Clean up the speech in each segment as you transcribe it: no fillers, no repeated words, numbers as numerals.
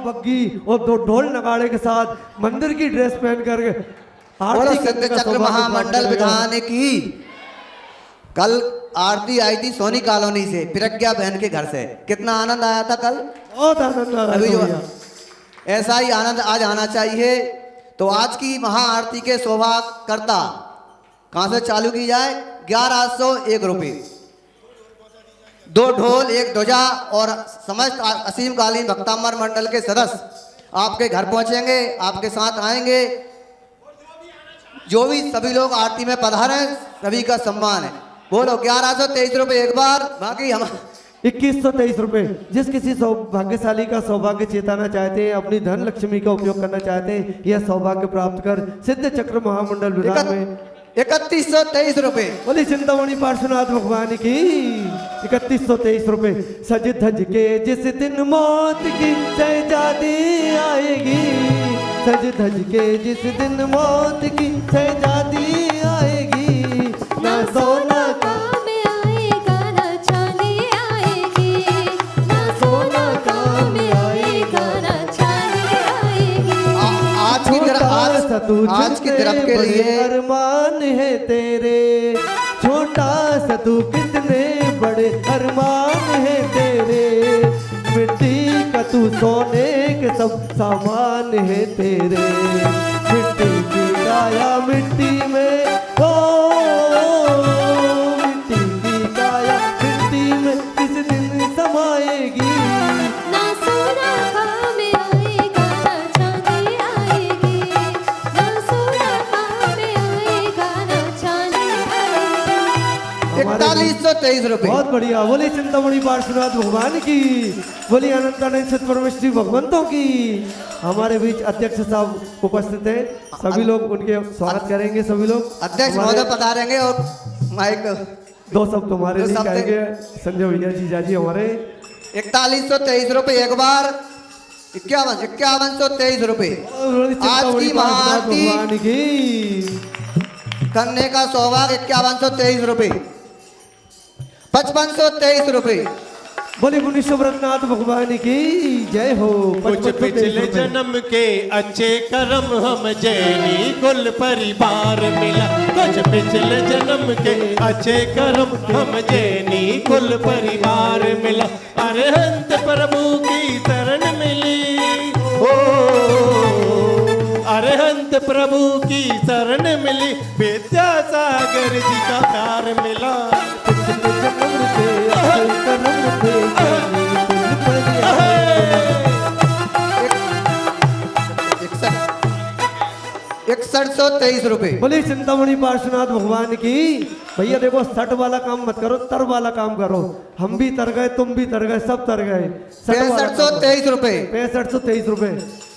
बग्गी और 2 ढोल नगाड़े के साथ मंदिर की ड्रेस पहन करके बोलो सिद्ध चक्र महामंडल विधान की। कल आरती आई थी सोनी कॉलोनी से प्रज्ञा बहन के घर से, कितना आनंद आया था कल। बहुत आनंद आ अभी जो रहा है। ऐसा ही आनंद आज आना चाहिए। तो आज की महाआरती के सौभाग्यकर्ता कहां से चालू की जाए? 1101 रुपये, 2 ढोल 1 ध्वजा और समस्त असीमकालीन भक्तामर मंडल के सदस्य आपके घर पहुंचेंगे, आपके साथ आएंगे। जो भी सभी लोग आरती में पधारे सभी का सम्मान है। बोलो 1123 रुपये एक बार, बाकी हम 2123 रुपए। जिस किसी सौभाग्यशाली का सौभाग्य चेताना चाहते हैं, अपनी धन लक्ष्मी का उपयोग करना चाहते हैं, यह सौभाग्य प्राप्त कर सिद्ध चक्र महामंडल विधान में 3123 रुपये। बोली चिंतामणि पार्श्वनाथ भगवान की। 3123 रुपए। सज धज के जिस दिन मौत की शहजादी आएगी, सज धज के जिस दिन मौत की शहजादी आएगी, ना सोना काम आएगा ना चांदी आएगी, ना सोना काम आएगा ना चांदी आएगी। आज की तरफ के लिए अरमान है तेरे, छोटा सा तू कितने बड़े अरमान है तेरे, मिट्टी का तू सोने के सब सामान है तेरे, मिट्टी की काया मिट्टी में हो, मिट्टी की काया मिट्टी में किस दिन समाएगी। ना सोना काम आएगा ना चांदी आएगी, ना सोना काम आएगा ना चांदी आएगी। 4123 रुपये। बहुत बढ़िया। बोली चिंतामणि पार्श्वनाथ भगवान की। बोली अनंतानंद सत परमेश्वरी भगवंतों की। हमारे बीच अध्यक्ष साहब उपस्थित हैं, सभी लोग उनके स्वागत करेंगे। सभी लोग अध्यक्ष महोदय पधारेंगे और माइक 2 शब्द हमारे लिए कहेंगे संजय भैया जीजा जी हमारे। 4123 रुपये एक बार, 5123 रुपये। आज की महाआरती भगवान की करने का सौभाग्य 5123 रुपये, 5523 रुपये। बोली मुनीश्वरनाथ भगवान की जय हो। कुछ पिछले जन्म के अच्छे कर्म हम जैनी कुल परिवार मिला, कुछ पिछले जन्म के अच्छे कर्म हम जैनी कुल परिवार मिला, अरहंत प्रभु की शरण मिली, ओ अरहंत प्रभु की शरण मिली, विद्यासागर जी का प्यार मिला। इकसठ 123 रुपये। बोली चिंतामणि पार्श्वनाथ भगवान की। भैया देखो 60 वाला काम मत करो, तर वाला काम करो। हम भी तर गए, तुम भी तर गए, सब तर गए। 6523 रुपये। 6523 रुपए।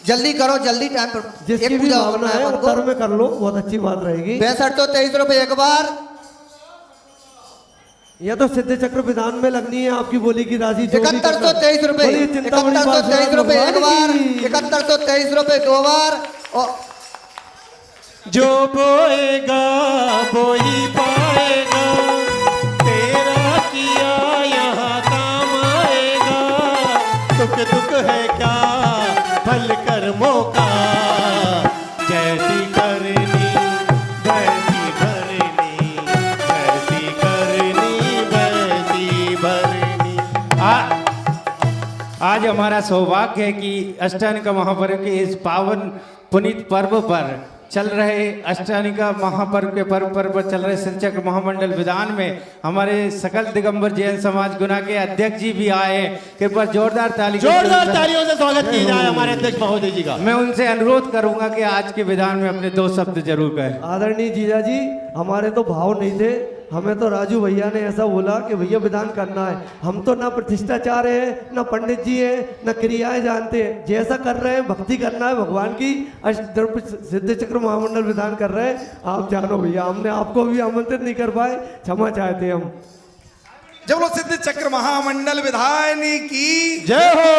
जल्दी करो, जल्दी टाइम पर। जिसकी भी भावना है वो तर में कर लो, बहुत अच्छी बात रहेगी। 6523 रुपये एक बार। यह तो सिद्ध चक्र विधान में लगनी है आपकी बोली की राशि। 7123 रुपये। 7123 रुपये एक बार, 7123 रुपये 2 बार। और जो बोएगा वो ही पाएगा, तेरा किया यहाँ काम आएगा, सुख दुख है क्या फल कर्मों का, जैसी करनी वैसी भरनी, जैसी करनी वैसी भरनी। आज हमारा सौभाग्य है कि अष्टानिका महापर्व के इस पावन पुनीत पर्व पर चल रहे अष्टानिका महापर्व के पर्व पर चल रहे सिद्ध चक्र महामंडल विधान में हमारे सकल दिगंबर जैन समाज गुना के अध्यक्ष जी भी आए। कृपया जोरदार तालियों से स्वागत किया जाए हमारे अध्यक्ष महोदय जी का। मैं उनसे अनुरोध करूंगा कि आज के विधान में अपने 2 शब्द जरूर कहें। आदरणीय जीजा जी, हमारे तो भाव नहीं थे, हमें तो राजू भैया ने ऐसा बोला कि भैया विधान करना है। हम तो ना प्रतिष्ठाचार है, ना पंडित जी है, ना क्रियाएं जानते हैं। जैसा कर रहे हैं भक्ति करना है भगवान की। सिद्ध चक्र महामंडल विधान कर रहे हैं। आप जानो भैया, हमने आपको भी आमंत्रित नहीं कर पाए, क्षमा चाहते हैं हम। जब लोग सिद्ध चक्र महामंडल विधान की जय हो।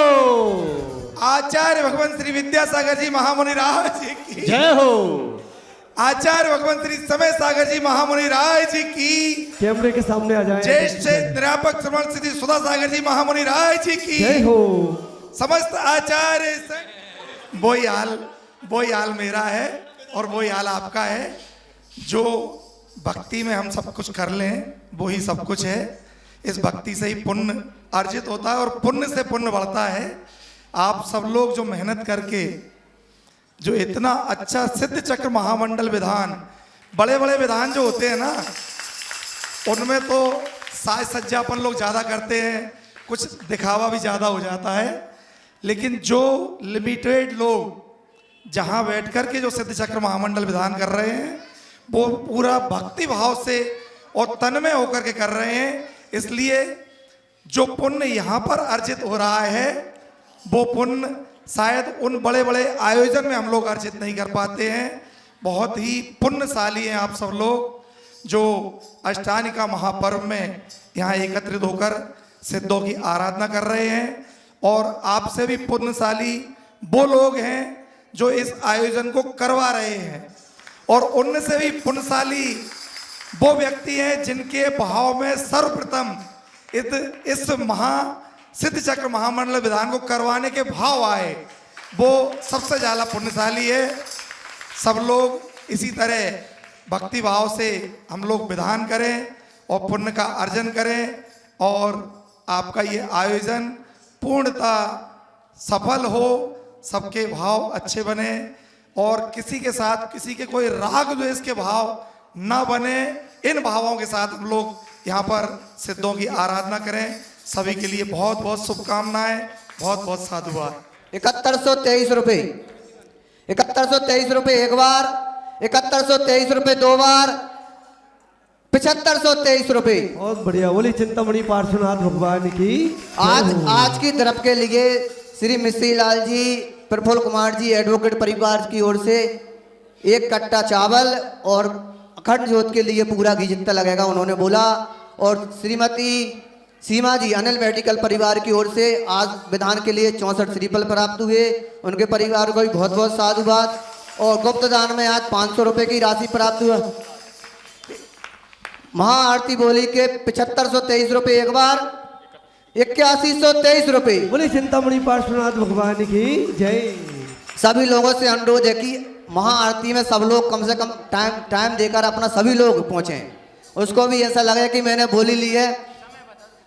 आचार्य भगवान श्री विद्यासागर जी महामुनि राय जी की जय हो। आचार्य भगवान श्री समय सागर जी महामुनि राय जी की। कैमरे के सामने आ जाए। ज्येष्ठ निरापक श्रवण सिद्धि सुधा सागर जी महामुनि राय जी की जय हो। समस्त आचार्य वही हाल मेरा है और वही हाल आपका है। जो भक्ति में हम सब कुछ कर लें वही सब कुछ है। इस भक्ति से ही पुण्य अर्जित होता है और पुण्य से पुण्य बढ़ता है। आप सब लोग जो मेहनत करके जो इतना अच्छा सिद्ध चक्र महामंडल विधान, बड़े बड़े विधान जो होते हैं ना, उनमें तो साज सज्जापन लोग ज़्यादा करते हैं, कुछ दिखावा भी ज़्यादा हो जाता है। लेकिन जो लिमिटेड लोग जहाँ बैठ कर के जो सिद्ध चक्र महामंडल विधान कर रहे हैं वो पूरा भक्ति भाव से और तन में होकर के कर रहे हैं। इसलिए जो पुण्य यहाँ पर अर्जित हो रहा है वो पुण्य शायद उन बड़े बड़े आयोजन में हम लोग अर्जित नहीं कर पाते हैं। बहुत ही पुण्यशाली हैं आप सब लोग जो अष्टानिका महापर्व में यहाँ एकत्रित होकर सिद्धों की आराधना कर रहे हैं। और आपसे भी पुण्यशाली वो लोग हैं जो इस आयोजन को करवा रहे हैं। और उनसे भी पुण्यशाली वो व्यक्ति हैं जिनके भाव में सर्वप्रथम इस सिद्ध चक्र महामंडल विधान को करवाने के भाव आए, वो सबसे ज़्यादा पुण्यशाली है। सब लोग इसी तरह भक्ति भाव से हम लोग विधान करें और पुण्य का अर्जन करें और आपका ये आयोजन पूर्णतः सफल हो, सबके भाव अच्छे बने और किसी के साथ किसी के कोई राग द्वेष के भाव ना बने। इन भावों के साथ हम लोग यहाँ पर सिद्धों की आराधना करें। सभी के लिए बहुत बहुत शुभकामनाएं, बहुत बहुत साधुवाद। 7123 रुपये, 7123 रुपये एक बार, 7123 रुपये दो बार, 7523 रुपये। बहुत बढ़िया। बोली चिंतामणि पार्श्वनाथ भगवान की। आज की तरफ के लिए श्री मिश्री लाल जी, प्रफुल्ल कुमार जी एडवोकेट परिवार की ओर से 1 कट्टा चावल और अखंड ज्योत के लिए पूरा घी जितना लगेगा उन्होंने बोला। और श्रीमती सीमा जी अनिल मेडिकल परिवार की ओर से आज विधान के लिए 64 श्रीफल प्राप्त हुए, उनके परिवार को भी बहुत बहुत साधुवाद। और गुप्त दान में आज 500 रुपये की राशि प्राप्त हुआ। महाआरती बोली के 7523 रुपये एक बार, 8123 रुपये। बोली चिंतामणि पार्श्वनाथ भगवान की जय। सभी लोगों से अनुरोध है कि महाआरती में सब लोग कम से कम टाइम देकर अपना सभी लोग पहुँचें। उसको भी ऐसा लगे कि मैंने बोली ली है।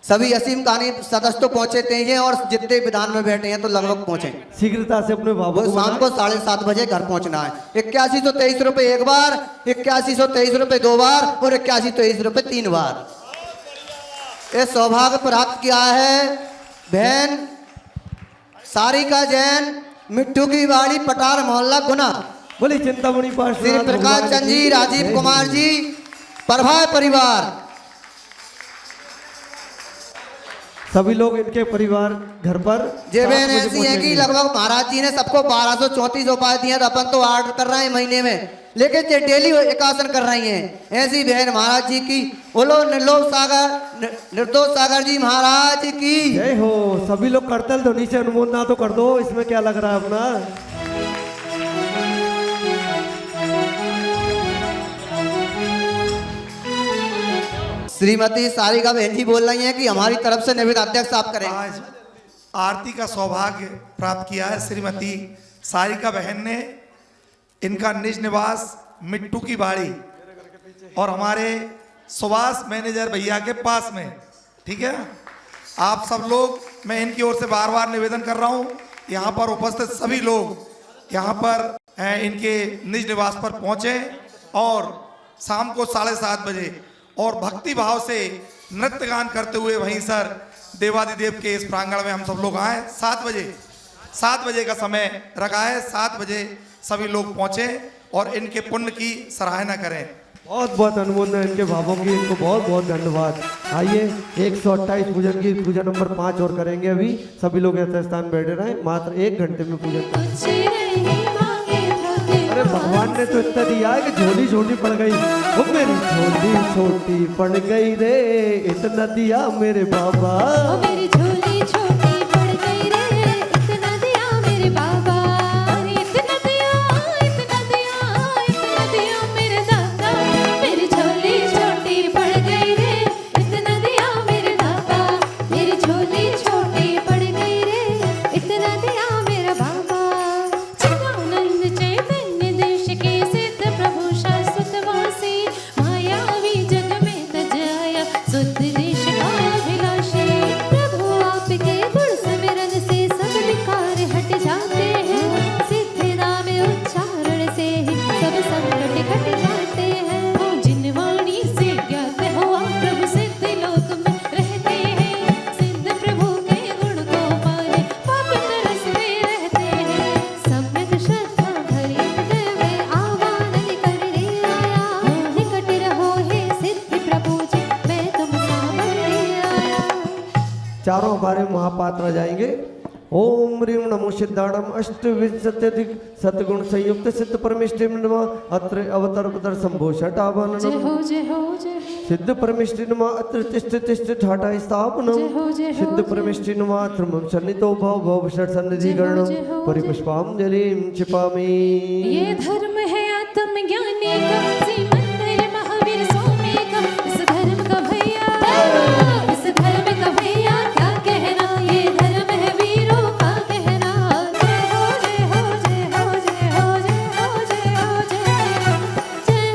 सभी असीम कहानी सदस्य तो पहुँचे हैं और जितने विधान में बैठे हैं तो लगभग पहुँचे शीघ्रता से अपने बाबू को शाम को 7:30 बजे घर पहुँचना है। 8123 रुपये एक बार, 8123 रुपये दो बार और 8123 रुपये 3 बार। ये सौभाग्य प्राप्त किया है बहन सारिका जैन, मिट्टू की बाड़ी, पटार मोहल्ला, गुना। बोली चिंतामणि श्री पार्श्वनाथ प्रकाश चंद जी, राजीव कुमार जी, प्रभाय परिवार। सभी लोग इनके परिवार घर पर जे 7 बहन बजे ऐसी है कि पहुंचेंगे। लगभग महाराज जी ने सबको 1234 उपाय दिए, तो अपन तो ऑर्डर कर रहे हैं महीने में, लेकिन ये डेली एकासन कर रही हैं। ऐसी बहन महाराज जी की बोलो। निर्दोष सागर जी महाराज की जय हो। सभी लोग करतल ध्वनि से अनुमोदना तो कर दो। इसमें क्या लग रहा है अपना। श्रीमती सारिका बहन जी बोल रही हैं कि हमारी तरफ से निवेदन अध्यक्ष आप करें। आज आरती का सौभाग्य प्राप्त किया है श्रीमती सारिका बहन ने। इनका निज निवास मिट्टू की बाड़ी और हमारे सुभाष मैनेजर भैया के पास में, ठीक है। आप सब लोग, मैं इनकी ओर से बार बार निवेदन कर रहा हूँ, यहाँ पर उपस्थित सभी लोग यहाँ पर इनके निज निवास पर पहुँचे और शाम को 7:30 बजे और भक्ति भाव से नृत्य गान करते हुए वहीं सर देवादिदेव के इस प्रांगण में हम सब लोग आए। 7 बजे का समय रखा है। 7 बजे सभी लोग पहुँचे और इनके पुण्य की सराहना करें। बहुत बहुत अनुमोदन है इनके भावों की। इनको बहुत बहुत धन्यवाद। आइए 128 पूजन की पूजा नंबर 5 और करेंगे। अभी सभी लोग ऐसे स्थान बैठे रहे, मात्र 1 घंटे में पूजन करें। कुछ नहीं मांगे थे अरे भगवान ने तो इतना दिया है कि झोली छोटी पड़ गई। वो मेरी झोली छोटी पड़ गई रे, इतना दिया मेरे बाबा। ओ मेरी झोली छोटी पड़ गई रे, इतना दिया मेरे बाबा। अरे इतना दिया, इतना दिया, इतना दिया मेरे दादा। मेरी झोली छोटी पड़ गई रे, इतना दिया मेरे बाबा। मेरी झोली छोटी पड़ गई रे, इतना हमारे महापात्रा जाएंगे। ओम ह्रीं नमो सिद्धाणम अष्टविंशत्यधिक सतगुण संयुक्त सिद्ध परमेष्टि नमः अत्र अवतर पदर शंभो षटावन जय हो जय हो जय हो सिद्ध परमेष्टि नमः अत्र तिष्ठ तिष्ठ ठाटा स्थापनम जय हो, जय हो, सिद्ध जय परमेष्टि नमः अत्र मम सन्निधो भव भव षट सन्निधिकरणम जय हो, परिपुष्पांजलिं क्षिपामि। ये धर्म है आत्मज्ञानी का श्री मंदिर महावीर स्वामी का। इस धर्म का भैया इस धर्म का भैया क्या कहना। ये धर्म है वीरों का कहना। जय हो जय हो जय हो जय हो जय हो जय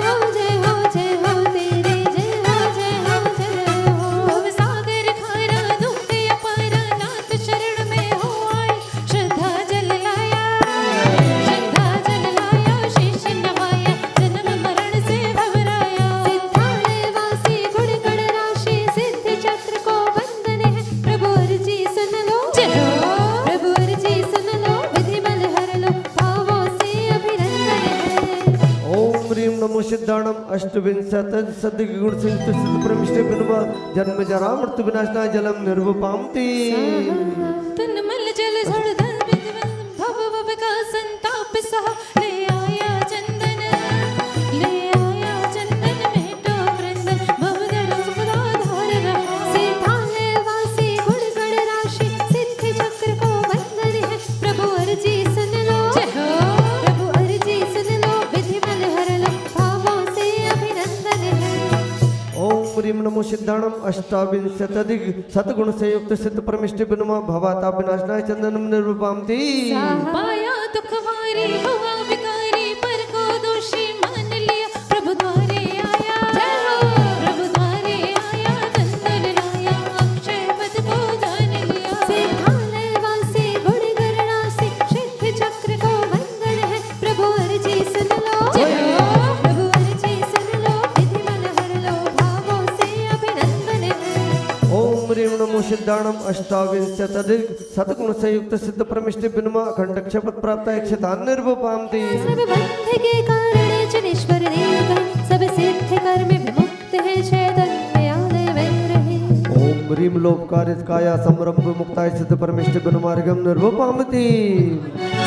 हो जय हो जय हो तेरे जय हो जय हो। सागर खारा दुख अपारा नाथ शरण में हो आए। श्रद्धा जल लाया शीश नवाया जन्म मरण से घबराया। सिद्धालय वासी गुण गण राशि सिद्ध चक्र को वंदन है। प्रभु अर्जी सुन लो जय हो प्रभु अर्जी सुन लो विधि बल हर लो भावों से अभिनंदन है। ओम ह्रीं नमो सिद्धाणम अष्टविंशत सद्गुण संयुक्त सिद्ध परमेष्टि नमः जन्म जरा मृत्यु विनाशनाय जलम निर्वपामति। तन मल जल झड़ धन भव भव का संताप सहा। ले आया चंदन मेटो वृंदन भव जल सुखदाधार रहा। सिद्धालय वासी गुण गण राशि सिद्धि चक्र को वंदन है। प्रभु अर्जी सुन लो जय हो प्रभु अर्जी सुन लो विधि बल हर लो भावों से अभिनंदन है। ओम ह्रीं नमो सिद्धाणम अष्टाविंशत्यधिक सतगुण संयुक्त सिद्ध परमेष्टि नमः भवाता विनाशनाय चंदनम निर्वपामति। पाया दुखवारी हुआ विकारी पर को दोषी मान लिया। प्रभु द्वारे आया जय हो प्रभु द्वारे आया चंदन लाया अक्षय पद को जान लिया। सिद्धालय वासी गुण गण राशि सिद्ध चक्र को वंदन है। प्रभु अर्जी सुन लो जय हो प्रभु अर्जी सुन लो विधि बल हर लो भावों से अभिनंदन है। ओम ह्रीं नमो सिद्धाणम अष्टाविंशत्यधिक सतगुण संयुक्त सिद्ध परमेष्टि नमः अखंड क्षपथ प्राप्त क्षतान निर्वपामति। सब बंध के कारण जनेश्वर देवगण सब सिद्ध कर्म विमुक्त है। चैतन्यालय में रहे। ओम ह्रीं लोपकारित काया संरंभ मुक्ताय सिद्ध परमेष्टि मार्गम निर्वपामति।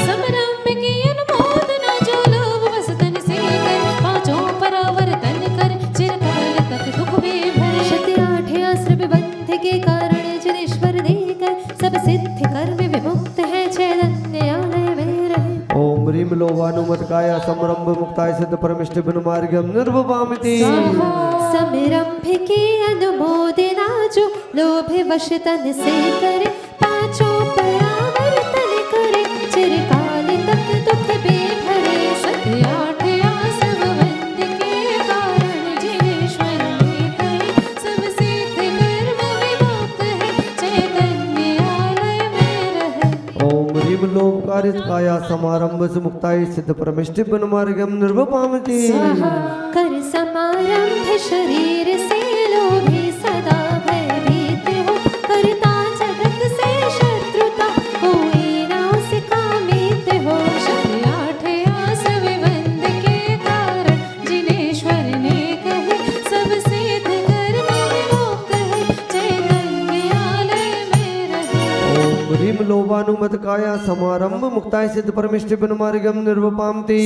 समरंभ की अनुमोदना जो लोभ बस तन से कर। पांचों परावर्तन कर चिरकाल तक दुख में भरे। शत आठ आश्रम बंध के कारण जनेश्वर देकर सब सिद्ध कर्म विमुक्त है। चैतन्यालय में रहे। ओम ह्रीं लोभानुमत काया संरंभ मुक्ताय सिद्ध परमेष्टि मार्गम निर्वपामति। समरंभ की अनुमोदना जो लोभ वश तन से करे। पांचों परावर्तन करे चिरकाल तक दुख बेभरे। सत्य आठ आसव बंद के कारण जिनेश्वर ने कहे। सब सिद्ध कर्म विमुक्त है चैतन्यालय में रहे। ओम ह्रीं लोपकारित काया समारंभ से मुक्ताय सिद्ध परमेष्टि मार्गम निर्वपामति। कर समारंभ शरीर से लोभी सदा भयभीत हो। करता जगत से शत्रुता कोई ना उसे कामित हो। शत आठ आसव बंद के कारण जिनेश्वर ने कहे। सब सिद्ध कर्म विमुक्त है चैतन्यालय में रहे। ओम ह्रीं लोभानुमत काया समारंभ मुक्ताय सिद्ध परमेष्टि मार्गम निर्वपामति।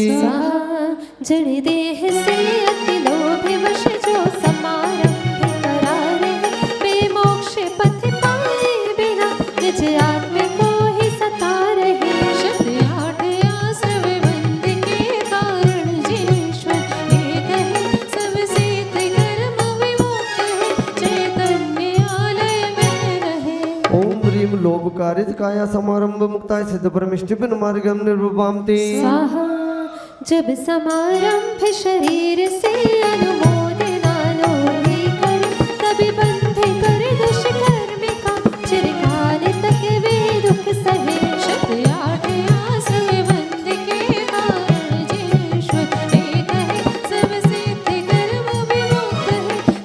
जड़ देह से अति लोभ वश जो समारंभ करारे। बेमोक्ष पथ पाए बिना निज आत्म को ही सता रहे। शत आठ आसव बंद के कारण जिनेश्वर ने कहे। सब सिद्ध कर्म विमुक्त है चैतन्यालय में रहे। ओम ह्रीं लोभकारित काया समारंभ मुक्ताय सिद्ध परमेष्टि मार्गम निर्वपामति। जब समारंभ शरीर से अनुमोदना लोभी कर। तभी बंध कर दुष्कर्म का चिरकाल तक वे दुख सहे। शत आठ आसव बंद के कारण जिनेश्वर ने कहे। सब सिद्ध कर्म विमुक्त है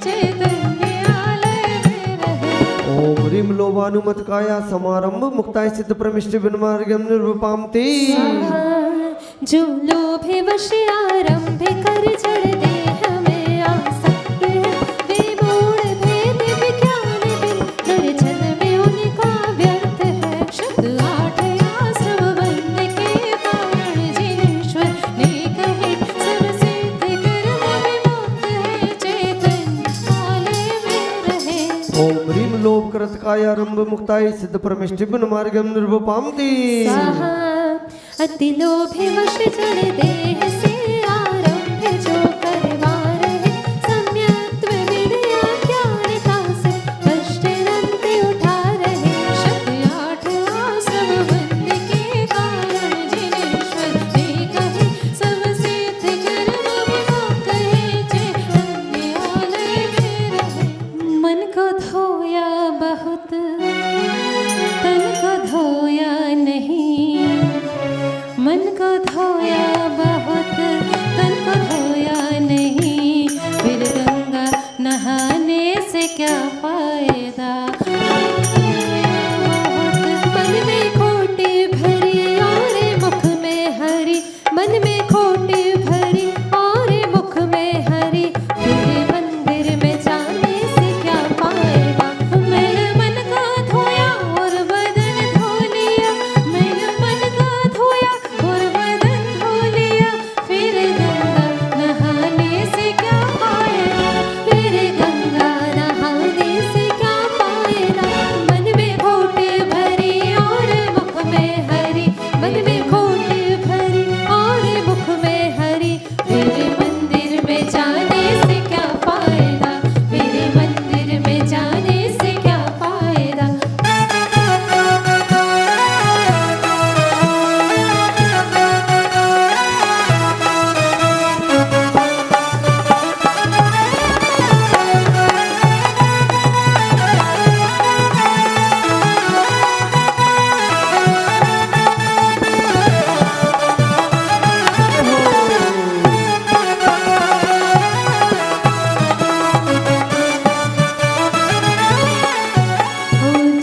चैतन्यालय में रहे। ओम ह्रीं लोभानुमत काया समारंभ मुक्ताय सिद्ध परमेष्टि मार्गम निर्वपामति। जो लोभ वश आरंभ कर जड़ देह में आसक्त है। वे मूढ़ भेद विज्ञान बिन दर्शन में उनका मस्तकाय आरंभ मुक्ताय सिद्ध परमेष्टिभ्य मार्गम निर्वपामति स्वाहा अति लोभे वश जड़ देह से आरंभ जो करवा रहे सम्यक्त्व विद्या ज्ञानता से कष्ट अंत उठा रहे शब्द आठ आसव बंद के कारण जिनेश्वर ने कहे सब सिद्ध कर्म बिना कहे जे अन्यालय में रहे मन को धोया बहुत तन को धोया नहीं मन को धोया बहुत तन को धोया नहीं फिर गंगा नहाने से क्या फायदा मन में खोटे भरी और मुख में हरी मन में खोटे भरी और मुख में हरी फिर मंदिर में जाने से क्या फायदा मैंने मन का धोया और बदन धो लिया मैंने मन का धोया और बदन धो लिया फिर गंगा नहाने से क्या फायदा फिर गंगा नहाने से क्या फायदा मन में खोटे भरी और मुख में हरी मन में खोटे भरी और मुख में हरी फिर मंदिर में जाने से क्या फायदा फिर मंदिर में जाने से क्या फायदा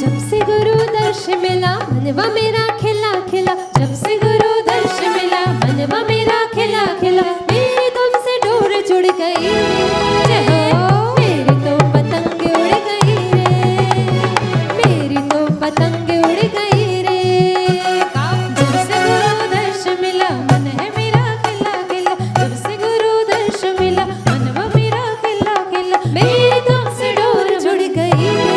जब से गुरु दर्श मिला मनवा मेरा खिला खिला जब से गुरु दर्श मिला मनवा मेरा खिला खिला मेरी तुमसे डोर जुड़ गई जय हो मेरी तो पतंग उड़ गई रे मेरी तो पतंग उड़ गई रे जब से गुरु दर्श मिला मन है मेरा खिला खिला जब से गुरु दर्श मिला मनवा मेरा खिला खिला मेरी तुमसे डोर जुड़ गई रे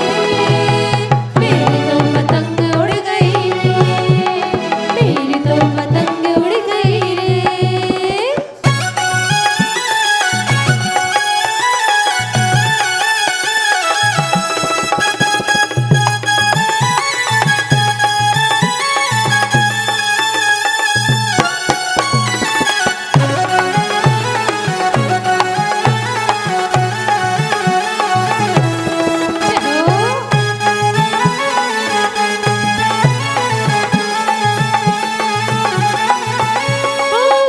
मेरी तो पतंग उड़ गई रे मेरी तो पतंग उड़ गई रे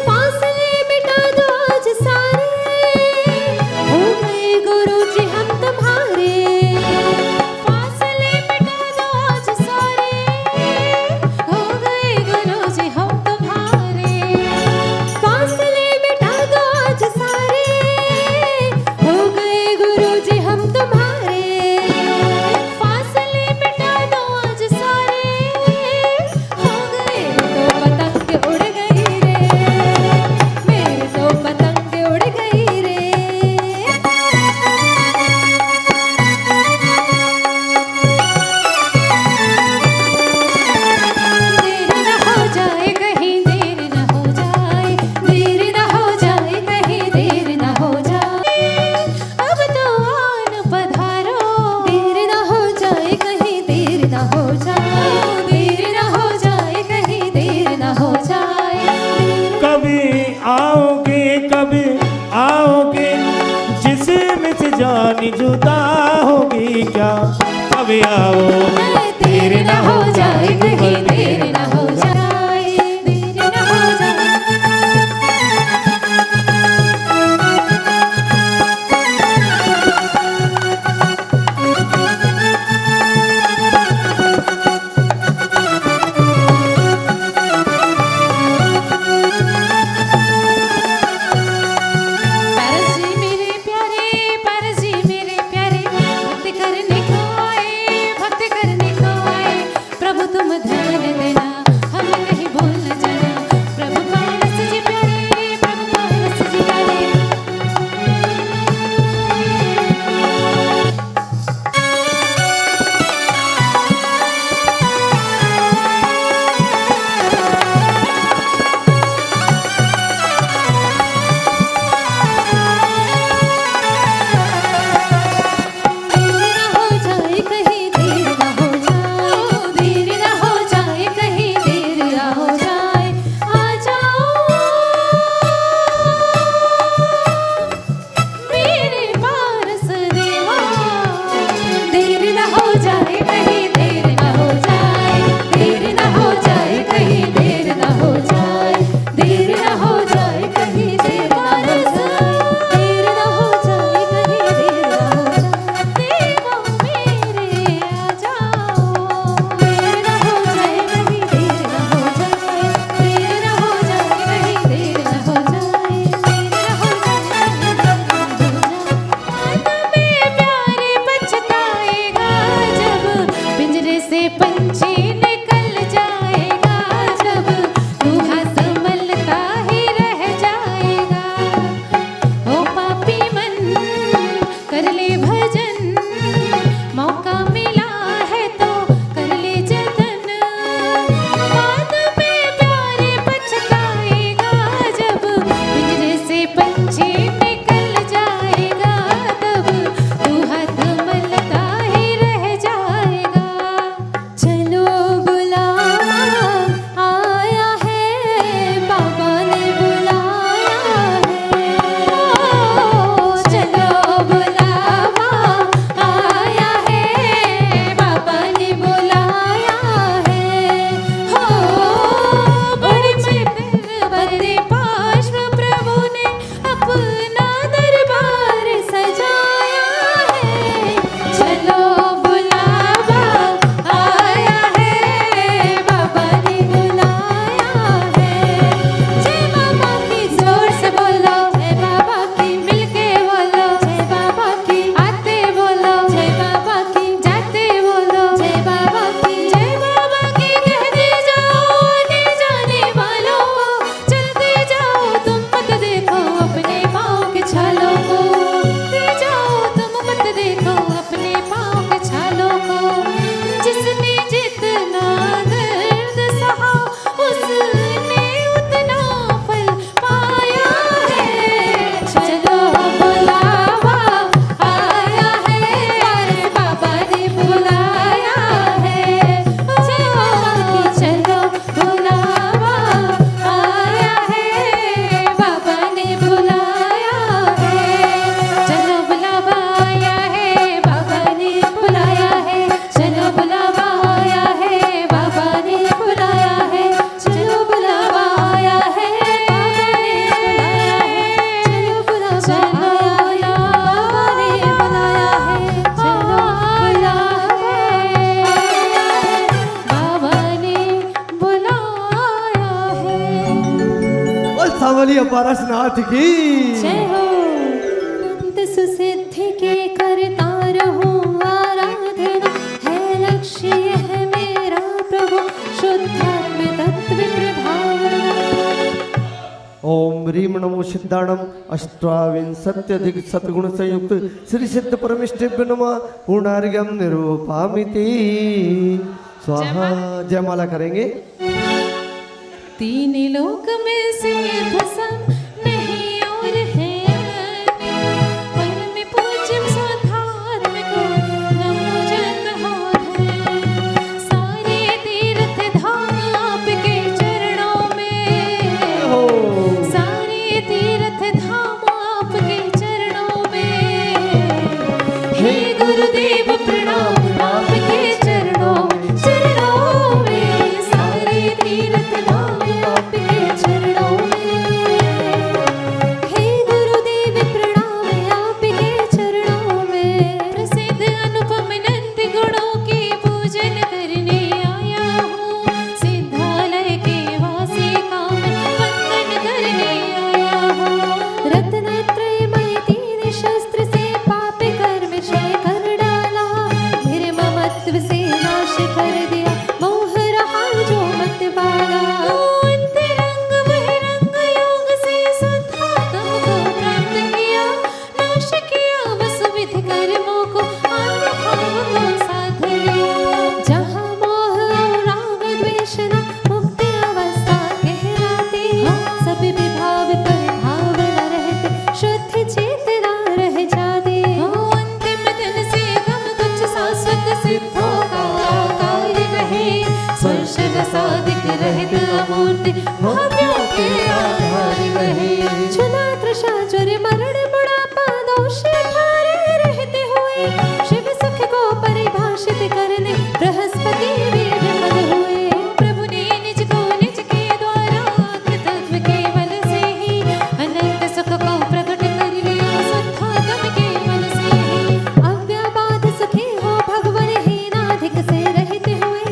फासले मिटा दो आज सारे हो गए गुरु जी हम तुम्हारे फासले मिटा दो आज सारे हो गए गुरु जी हम तुम्हारे फासले मिटा दो आज सारे हो गए गुरु जी हम तुम्हारे फासले मिटा दो आज सारे हो गए तो पतंग उड़ गई रे मेरे तो पतंग उड़ गई रे देर न हो जाए कहीं देर न हो जाए देर न हो जाए कहीं देर न हो जाए अब तो आन पधारो देर न हो जाए कहीं देर न हो जाए देर न हो जाए कहीं देर न हो जाए कभी आओगे जिसमें से जान जुदा होगी क्या कभी आओ देर न हो जाए कहीं देर न हो जाए देर न हो जाए पारस जी मेरे प्यारे भक्ति करने को आए प्रभु तुम धन सांवली पारसनाथ की जय हो। अनंत सुसिद्धि के करता रहूं आराधना, है लक्ष्य यह मेरा प्रभु, शुद्धात्म तत्व प्रभावना। ओम ह्रीम नमो सिद्धाणम अष्टाविंशत्यधिक सतगुण संयुक्त श्री सिद्ध परमेष्ठिभ्यो नमः पूर्णार्घ्यम निरूपामिति स्वाहा। जयमाला करेंगे। तीन लोक में से भसम नहीं और है परम पूज्य स्वधात्म को नमो जन हो है। सारे तीर्थ धाम आपके चरणों में, सारे तीर्थ धाम आपके चरणों में। हे गुरुदेव प्रणाम आपके चरणों में, सारे तीर्थ धाम आपके चरणों में। हे गुरुदेव प्रणाम आपके चरणों में। प्रसिद्ध अनुपम नंद गुणों की पूजन करने आया हूँ, सिद्धालय के वासी का वंदन करने आया हूँ। रत्नत्रयमय तीन शस्त्र से पाप कर्म क्षय कर डाला, मेरे ममत्व से नाश कर दिया, मोह रहा जो मत वाला। अंतरंग बहिरंग योग से शुद्धात्म को प्राप्त किया, नाश किया वसुविध कर्मों को, आत्म भाव को साध लिया। जहाँ मोह और राग द्वेष न मुक्ति अवस्था कहलाती, सब विभाव पर भाव न रहते, शुद्ध चेतना रह जाती। अंतिम दिन से गम कुछ शाश्वत सिद्धों का कार्य रहे, स्पर्श रसादिक रहित अमूर्ति भाव्यों के आधार रहे। छुना तृषा ज्वर मरण बुढ़ापा दोष ठारे रहते हुए, शिव सुख को परिभाषित करने बृहस्पति भी विफल हुए। प्रभु ने निज को निज के द्वारा तत्व केवल से ही अनंत सुख को प्रकट कर लिया, शुद्धात्म केवल से ही। अव्याबाध सुखी हो भगवन हीनाधिक से रहित हुए,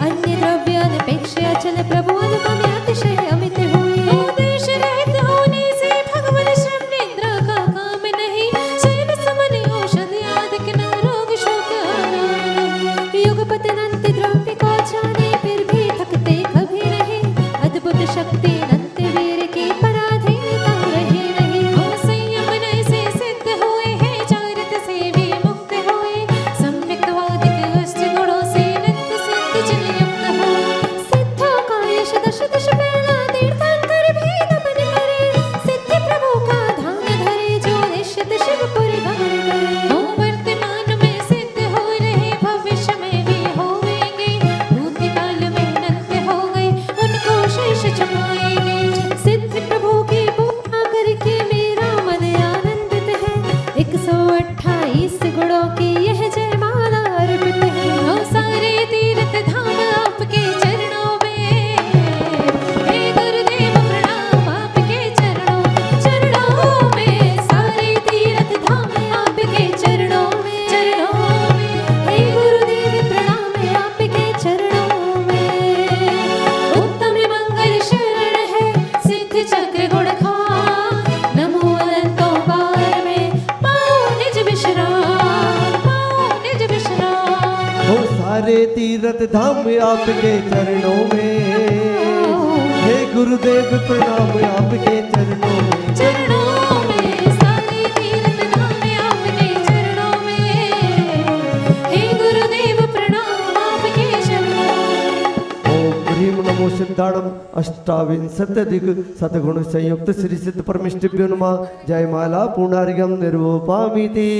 अन्य द्रव्य अनपेक्ष अचल प्रभु अनुपम अतिशय अमित हुए। देश रहित होने से भगवन श्रम निद्रा का काम नहीं, शैव समन औषधि आदिक न रोग शोक आनंद। युग पतनंत द्रव्य को जाने फिर भी थकते कभी नहीं, अद्भुत शक्ति अनंत वीर की पराधीनता रही नहीं। संयम नय से सिद्ध हुए हैं, चारित से भी मुक्त हुए, सम्यक वादिक अष्ट गुणों से नित्य सिद्ध जन युक्त हो। सिद्धों का यश दश दश पहला तीर्थंकर भी नमन करे, सिद्धि प्रभु का ध्यान धरे जो निश्चित शिवपुरी गान करे। वर्तमान में सिद्ध हो रहे, भविष्य में भी होंगे, भूतकाल में नत्य हो गए, उनको शेष छुपाएंगे। सिद्धि प्रभु की पूजा करके मेरा मन आनंदित है, 128 गुणों की यह जयमाला अर्पित है। सारे तीर्थ धाम आपके चरणों में, हे गुरुदेव प्रणाम आपके चरणों में। सारे तीर्थ धाम आपके चरणों में, हे गुरुदेव प्रणाम आपके चरणों में। उत्तम मंगल शरण है सिद्ध चक्र गुण खान, नमो अनंतों बार में पाओ निज विश्राम, पाओ निज विश्राम। हो सारे तीर्थ धाम आपके चरणों में, हे गुरुदेव प्रणाम आपके चरणों में। सारे तीर्थ धाम आपके चरणों में, हे गुरुदेव प्रणाम आपके चरणों में। ओम ह्रीम नमो सिद्धाणम अष्टाविंशत्यधिक सतगुण संयुक्त श्री सिद्ध परमेष्ठिभ्यो नमः जयमाला पूर्णार्घ्यम निरूपामिति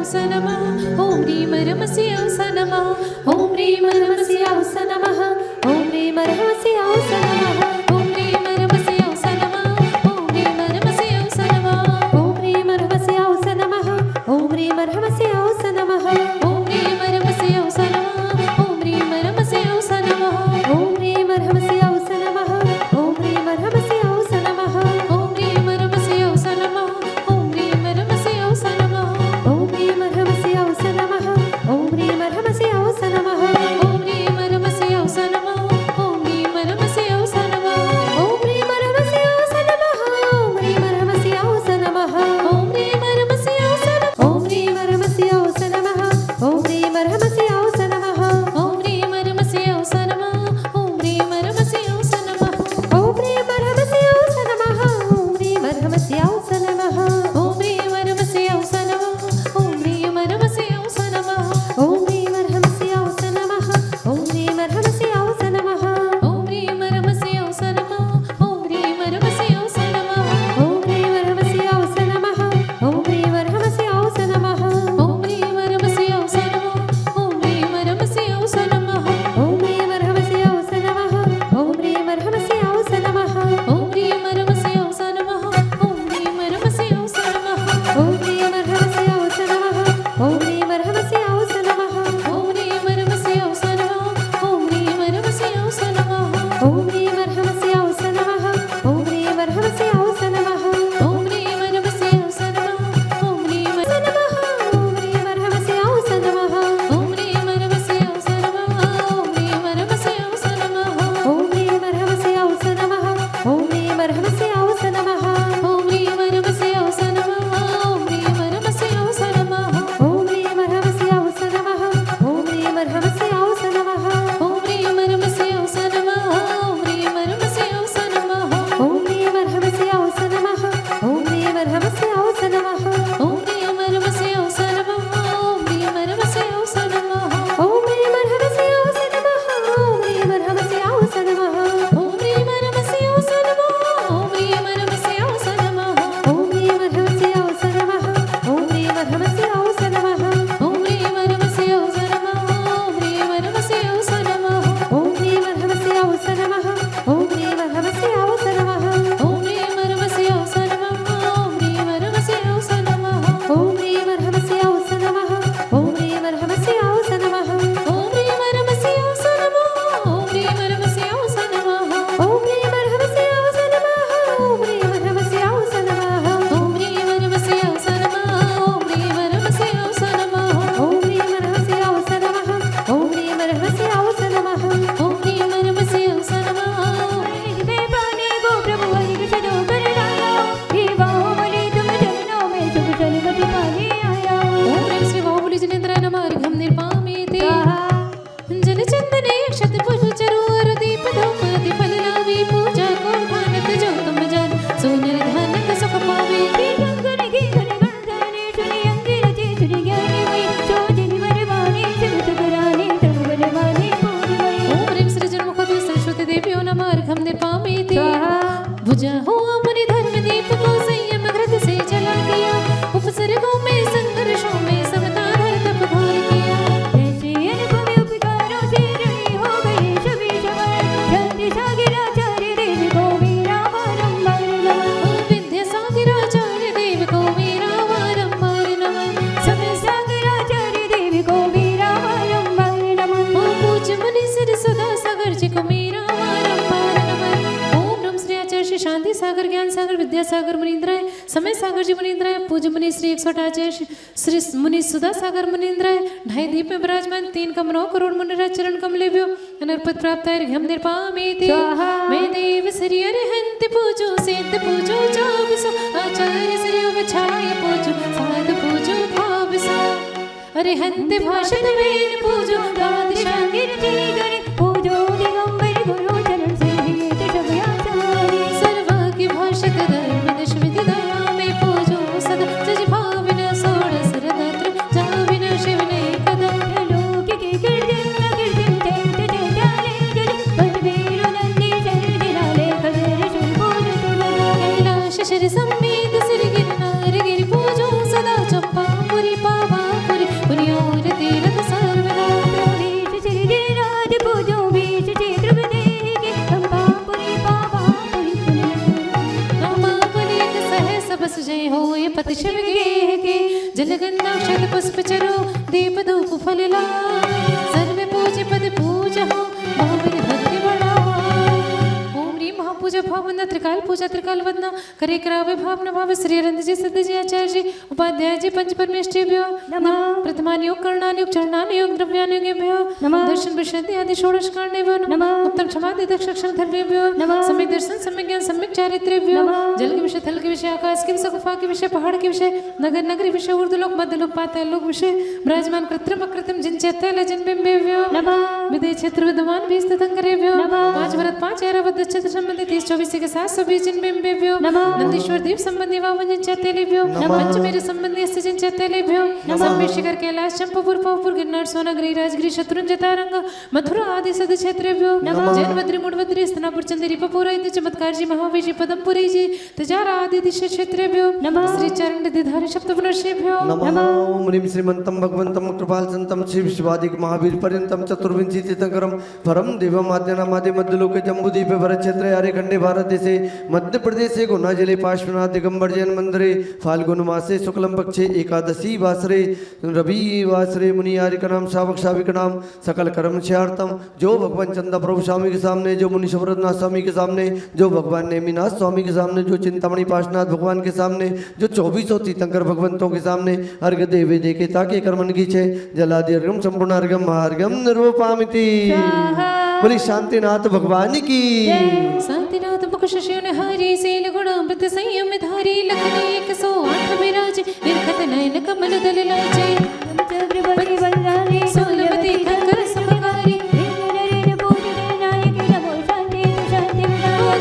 स नमः। ॐ ह्रीं रमस्य स नमः, ॐ ह्रीं रमस्य स नमः, ॐ ह्रीं रमस्य स नमः, ॐ ह्रीं रमस्य स नमः, ॐ ह्रीं रमस्य स नमः, ॐ ह्रीं रमस्य स नमः, ॐ ह्रीं रमस्य स नमः, ॐ ह्रीं रमस्य स नमः, ॐ ह्रीं रमस्य स नमः, ॐ ह्रीं रमस्य स नमः, ॐ ह्रीं रमस्य स नमः, ॐ ह्रीं रमस्य स नमः, ॐ ह्रीं रमस्य स नमः, ॐ ह्रीं रमस्य स नमः, ॐ ह्रीं रमस्य स नमः, ॐ ह्रीं रमस्य स नमः, ॐ ह्रीं रमस्य बुझा हुआ मुनि धर्म दीप को संयम घृत से जला दिया, उपसर्गों में संघर्षों में समता धर तप घोर किया। ऐसे अनुभवी उपकारों से ऋणी हो गए सभी सवार, शांति सागराचार्य देव को मेरा बारंबार नमन। विद्या सागराचार्य देव को मेरा बारंबार नमन। समय सागराचार्य देव को मेरा बारंबार नमन। पूज्य मुनि सिर सदा सागर जी को मेरा बारंबार नमन। ओम नमः श्री आचार्य श्री शांति सागर ज्ञान सागर विद्या सागर मुनीन्द्राय, समय सागर जी मुनीन्द्राय, पूज्य मुनि श्री 108 आचार्य श्री मुनि सुधा सागर मुनीन्द्राय, ढाई दीप में विराजमान 3 कमलों करोड़ मुनिराज चरण कमलेभ्यो अनर्पित प्राप्त है हम निर्पामेति। मैं देव श्री अरिहंत पूजो सिद्ध पूजो चाबसो, आचार्य श्री अवछाय पूजो साध पूजो भावसो। अरिहंत भाषण वेद पूजो बादशाह कीर्ति करे पूजो दिगंबर गुरु चरण से हित शब्याचार्य। सर्वाग्य भाषक धर्म दश विधि दया में पूजो सदा, जज भाविन सोडस रदात्र जाविन शिवन कदा। लोक की कीर्तिं न कीर्तिं चैत चैताले जल, बलवीरु नंदी शरीर दिलाले खजर शुल पूजते बगा। कैलाश शिर समेत सिर गिरनार गिर पूजो सदा, चंपापुरी पावापुरी पुनियोर तीरथ सर्वदा। बीच श्री गिरिराज पूजो बीच चित्र विदेही, चंपापुरी पावापुरी रामावली सह सब सुजय हो ये पति शिव गेह के, जलगंधा शत पुष्प चरो दीप धूप फल लाए, सर्व पूज्य पद पूज हो भावन भक्ति बढ़ाए। ओम ह्रीं महापूजा भावना त्रिकाल पूजा त्रिकाल वंदना करे करावे भावना भाव श्री अरविंद जी सिद्ध जी आचार्य जी उपाध्याय जी पंच परमेष्ठिभ्यो नमः। प्रथमान योग कर्णान योग चरणान योग द्रव्यान योगेभ्यो नमः। दर्शन विशुद्धि आदि षोडश कर्णेभ्यो नमः। उत्तम क्षमादि दक्षक्षण धर्मेभ्यो नमः। सम्यक दर्शन सम्यक ज्ञान सम्यक चारित्र्यभ्यो नमः। जल के विषय थल के विषय आकाश के विषय गुफा के विषय पहाड़ के विषय नगर नगरी विषय ऊर्ध्वलोक मध्यलोक पाताल लोक विषय विराजमान कृत्रिम अकृत्रिम जिन चैत्य जिन बिंबेभ्यो नमः। विदय क्षेत्र विद्यमान 20 तंकरेभ्यो नमः। 5 भरत 5 ऐरावत क्षेत्र संबंधी 30 24 के साथ सभी जिन बिंबेभ्यो नमः। नंदीश्वर दीप संबंधी वावन जिन चैत्यलेभ्यो पंच मेरे संबंधी अस्ति जिन चैत्यलेभ्यो सम्मेद शिखर कैलाश चंपापुर पावपुर गिरनार सोनागिरी राजगिरी शत्रुंजय जतारंग मथुरा आदि सद क्षेत्रेभ्यो जैन बद्री मुड़बद्री स्तनापुर चंदेरी पपुरा इति चमत्कार जी महावीर जी पदमपुरी जी तजारा आदि दिश क्षेत्रेभ्यो श्री चरण दिधारी शब्द पुनर्षेभ्यो नमः। ओम ह्रीं श्रीमन्तं भगवन्तं कृपाल संतं श्री विश्वादिक महावीर पर्यन्तं चतुर्विंशी तीर्थंकरं परम देवम् आद्यनामादि मध्यलोके जम्बूद्वीपे भरत क्षेत्रे आर्यखंडे भारत देशे मध्य प्रदेशे गुना जिले पार्श्वनाथ दिगंबर जैन मंदिरे फाल्गुन मासे शुक्लम पक्षे एकादशी वासरे रवि वासरे मुनि आर्य नाम शावक शाविक नाम सकल कर्म क्षयार्थम। जो भगवान चंदा प्रभु स्वामी के सामने, जो मुनि शबरनाथ स्वामी के सामने, जो भगवान नेमिनाथ स्वामी के सामने, जो चिंतामणि पार्श्वनाथ भगवान के सामने, जो 2400 तीर्थंकर भगवंतों के सामने अर्घ देवे देखे ताके कर्मन की छे जलादि अर्घम संपूर्ण अर्घम महार्घम निर्वपामिति। बोली शांतिनाथ भगवान की। शांतिनाथ मुख शशियों ने हारी सेल गुणामृत संयम धारी लखनी 108 विराज निर्खत नयन कमल दल लाजे चक्रवर्ती बलरामी सोलमती खंकर समकारी नरेन पूजित नायक नमो शांति शांति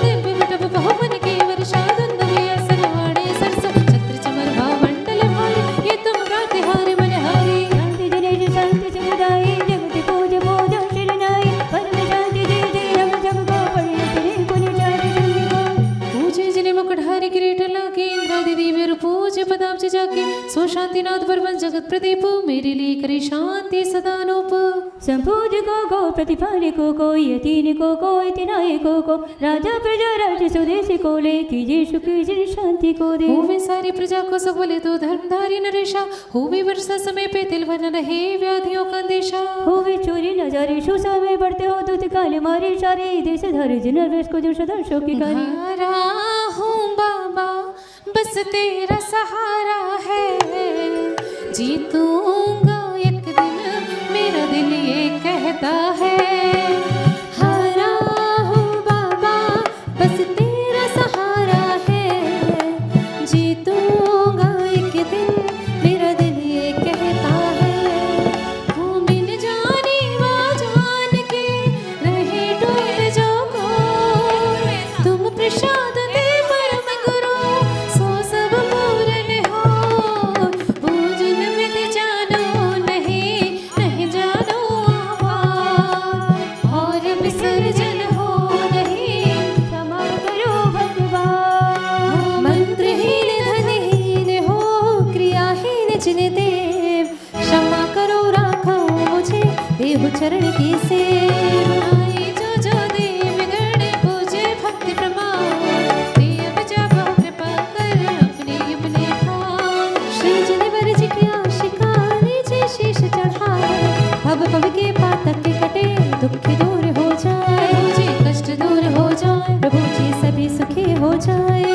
दिव्य मुटप बहुमन के वर्षा दंद व्यासन वाणे सरस छत्र चमर भाव मंडल भारी ये तुम प्रातिहार मन हारी। शांति जनेश शांति समुदाय जगत पूज पूज शरणाई परम शांति दे दे हम सबको पढ़े तेरे पुनिचार्य संगीको। पूजे जिने मुकुटधारी किरीट लाके इंद्रादि दिव्य रूप पूज्य पदाब्ज जाके सो शांतिनाथ परवन जगत प्रदीप मेरे लिए करे शांति सदानोप। संपूज को प्रतिपालिको को यतीन को इतनायको को राजा प्रजा राज्य स्वदेशी को ले कीजिए सुख कीजिए शांति को दे। होवे सारी प्रजा को सब बोले तो धर्मधारी नरेशा होवे वर्षा समय पे तिलवन रहे व्याधियों का देशा होवे चोरी नजारे सुसा में बढ़ते हो दूत काले मारे सारे देश धारे जनरवेश को जो सदा शोकीकारी। हारा हूँ बाबा बस तेरा सहारा है जीतूंगा एक दिन मेरा दिल ये कहता है। हारा हूँ बाबा बस तेरा सहारा है जीतूंगा एक दिन मेरा दिल ये कहता है। तू बिन जाने वा जान के रहे डोर जो को तुम प्रसाद दे परम गुरु सो सब पूरन हो पूजन विधि जानो नहीं नहीं जानो आवाज। जाए